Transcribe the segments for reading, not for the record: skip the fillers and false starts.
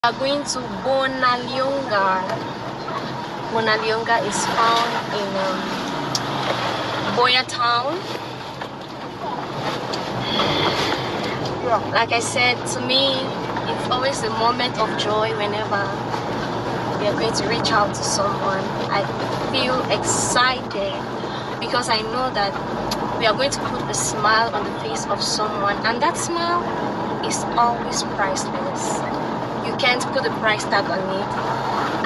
are going to Bonalionga. Bonalionga is found in Buea town. Like I said, to me, it's always a moment of joy whenever we are going to reach out to someone. I feel excited because I know that we are going to put a smile on the face of someone, and that smile is always priceless. You can't put a price tag on it,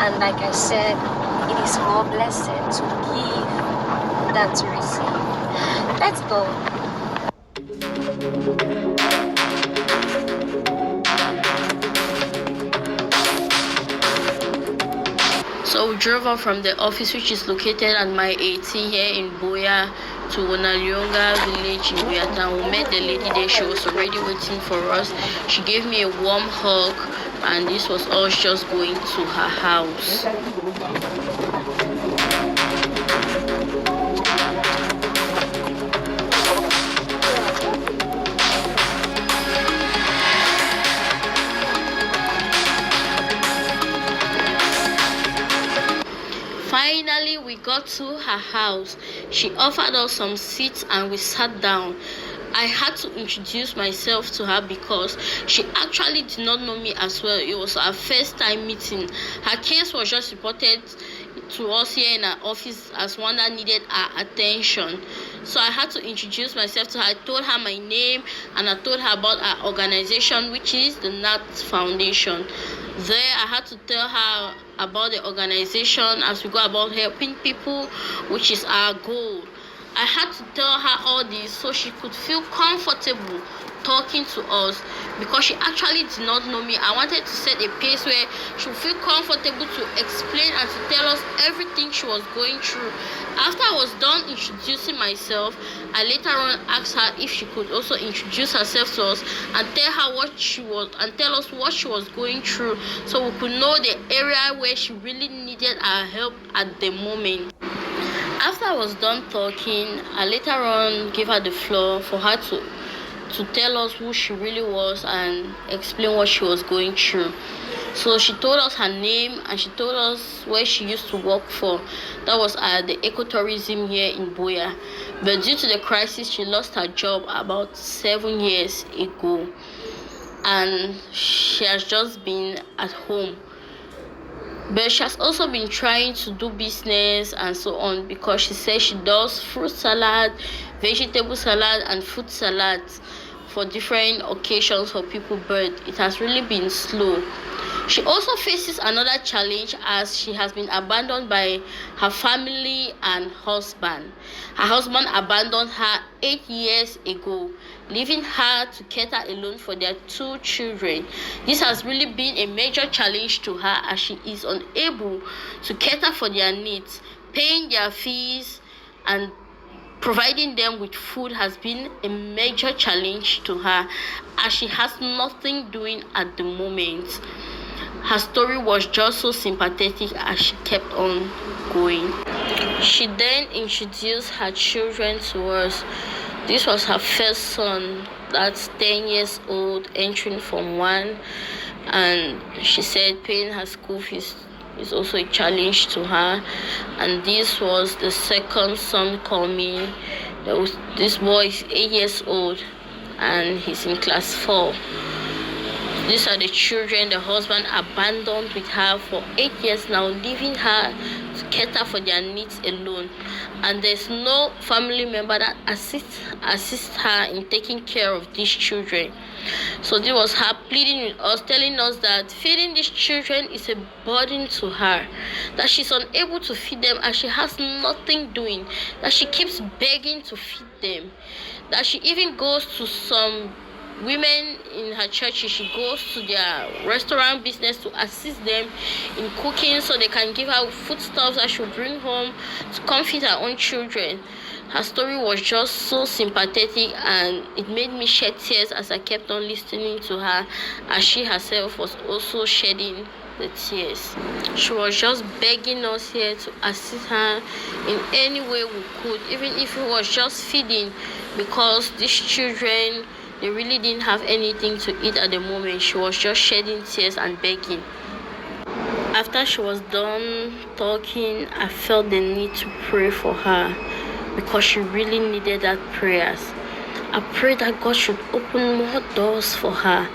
and like I said, it is more blessed to give than to receive. Let's go. So we drove up from the office, which is located at my 18 here in Buea, to Bonalionga village in Buea town. We met the lady there. She was already waiting for us. She gave me a warm hug, and this was us just going to her house. Finally, we got to her house. She offered us some seats and we sat down. I had to introduce myself to her because she actually did not know me as well. It was our first time meeting. Her case was just reported to us here in our office as one that needed our attention. So I had to introduce myself to her. I told her my name and I told her about our organization, which is the NAT Foundation. There I had to tell her about the organization as we go about helping people, which is our goal. I had to tell her all this so she could feel comfortable talking to us because she actually did not know me. I wanted to set a pace where she would feel comfortable to explain and to tell us everything she was going through. After I was done introducing myself, I later on asked her if she could also introduce herself to us and tell her what she was and tell us what she was going through, so we could know the area where she really needed our help at the moment. After I was done talking, I later on gave her the floor for her to tell us who she really was and explain what she was going through. So she told us her name and she told us where she used to work for. That was at the ecotourism here in Buea. But due to the crisis, she lost her job about 7 years ago. And she has just been at home. But she has also been trying to do business and so on because she says she does fruit salad, vegetable salad, and fruit salads for different occasions for people, but it has really been slow. She also faces another challenge as she has been abandoned by her family and husband. Her husband abandoned her 8 years ago, leaving her to cater alone for their 2 children. This has really been a major challenge to her as she is unable to cater for their needs. Paying their fees and providing them with food has been a major challenge to her as she has nothing doing at the moment. Her story was just so sympathetic as she kept on going. She then introduced her children to us. This was her first son, that's 10 years old, entering Form 1, and she said paying her school fees is also a challenge to her. And this was the second son coming. This boy is 8 years old and he's in class 4. These are the children the husband abandoned with her for 8 years now, leaving her to cater for their needs alone. And there's no family member that assists her in taking care of these children. So this was her pleading with us, telling us that feeding these children is a burden to her, that she's unable to feed them and she has nothing doing, that she keeps begging to feed them, that she even goes to some women in her church. She goes to their restaurant business to assist them in cooking so they can give her foodstuffs that she'll bring home to come feed her own children. Her story was just so sympathetic and it made me shed tears as I kept on listening to her, as she herself was also shedding the tears. She was just begging us here to assist her in any way we could, even if it was just feeding, because these children They really didn't have anything to eat at the moment. She was just shedding tears and begging. After she was done talking, I felt the need to pray for her because she really needed that prayers. I prayed that God should open more doors for her.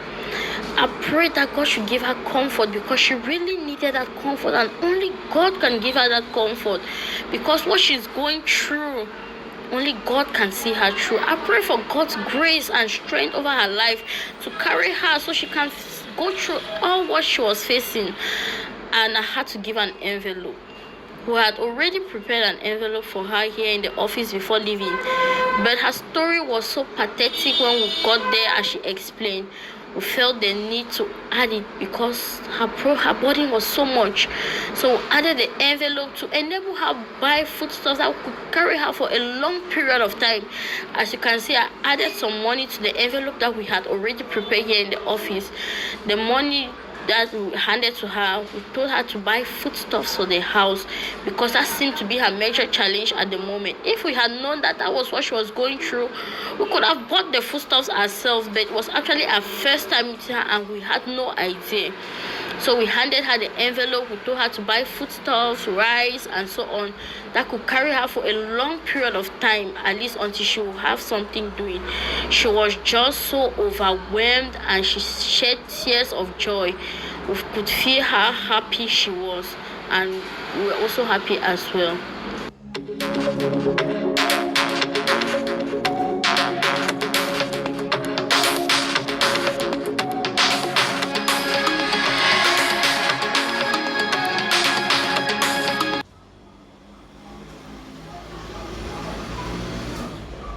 I prayed that God should give her comfort because she really needed that comfort, and only God can give her that comfort because what she's going through, only God can see her through. I pray for God's grace and strength over her life to carry her so she can go through all what she was facing. And I had to give an envelope. We had already prepared an envelope for her here in the office before leaving, but her story was so pathetic when we got there. As she explained, we felt the need to add it because her burden was so much. So we added the envelope to enable her buy foodstuffs that could carry her for a long period of time. As you can see, I added some money to the envelope that we had already prepared here in the office. The money that we handed to her, we told her to buy foodstuffs for the house because that seemed to be her major challenge at the moment. If we had known that that was what she was going through, we could have bought the foodstuffs ourselves, but it was actually our first time meeting her and we had no idea. So we handed her the envelope. We told her to buy foodstuffs, rice, and so on that could carry her for a long period of time, at least until she will have something doing. She was just so overwhelmed and she shed tears of joy. We could feel how happy she was, and we were also happy as well.